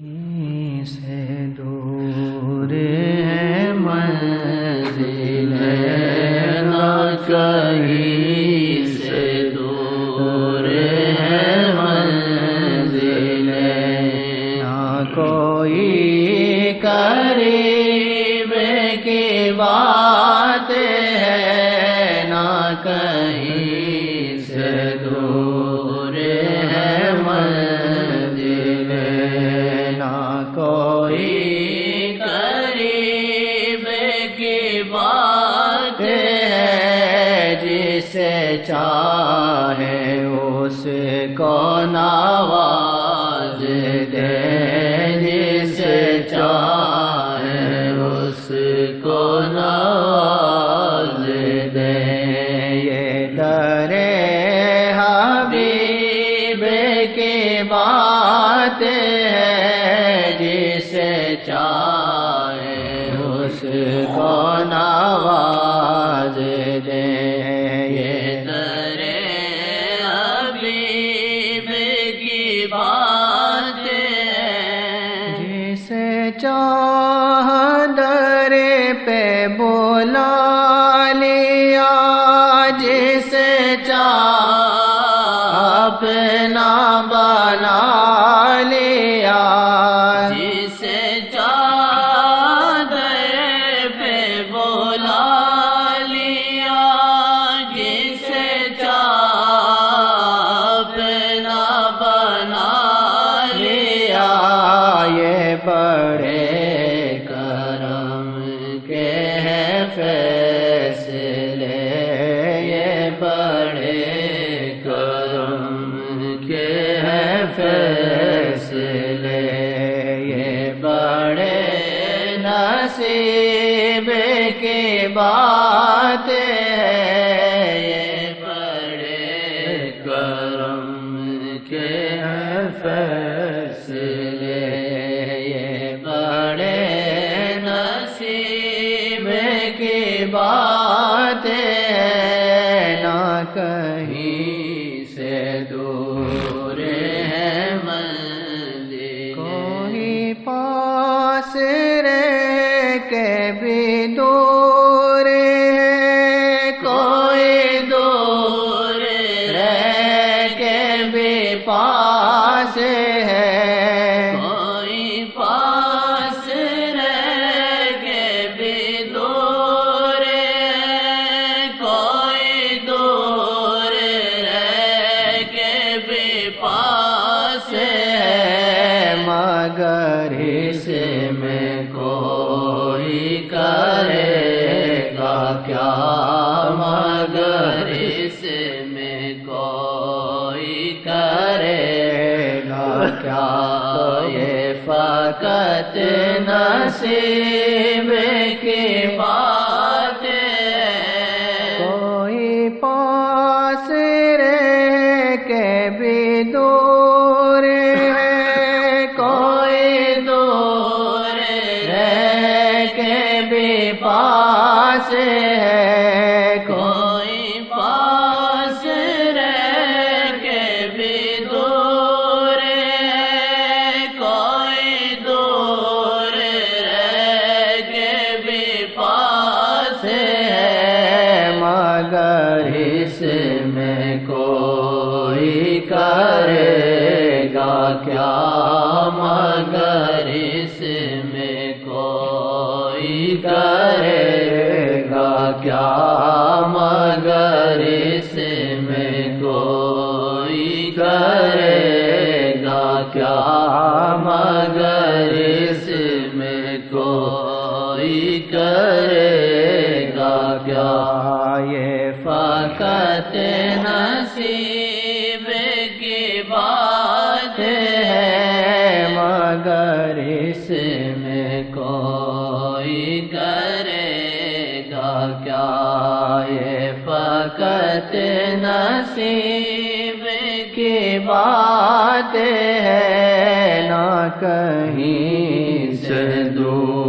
سے دور ہے منزل نہ کہیں سے دور ہے منزل نہ کوئی قریب کی بات ہے نہ کہیں سے دور ہے منزل کوئی قریب کی بات ہے جسے چاہے اس کو نواز دے جسے چاہے اس کو نواز دے یہ در حبیب کی بات ہے جسے چاہے اس کو نواز دے یہ در حبیب کی بات ہے جسے چاہ در پہ بلا لیا جسے چاہ اپنا بنا لیا بڑے کرم کے ہیں فیصلے یہ بڑے کرم کے ہیں فیصلے یہ بڑے نصیب کی بات ہے یہ بڑے کرم کے ہیں فیصلے کی بات ہے نہ کہیں سے دور ہے منزل کوئی پاس رہ کے بھی دور ہے کوئی دور رہ کے بھی پاس ہے مگر اس میں کوئی کرے گا کیا مگر اس میں کوئی کرے گا کیا یہ فقط نصیب کی بات ہے کوئی پاس رہ کے بھی دور ہے پاس ہے کوئی پاس رہ کے بھی دور ہے کوئی دور رہ کے بھی پاس ہے مگر اس میں کوئی کرے گا کیا مگر اس میں کوئی کرے گا کیا مگر اس میں کوئی کرے گا کیا مگر اس میں کوئی کرے گا کیا یہ فقط نصیب کی بات ہے مگر اس میں کوئی کرے گا کیا یہ فقط نصیب کی بات ہے نہ کہیں سے دور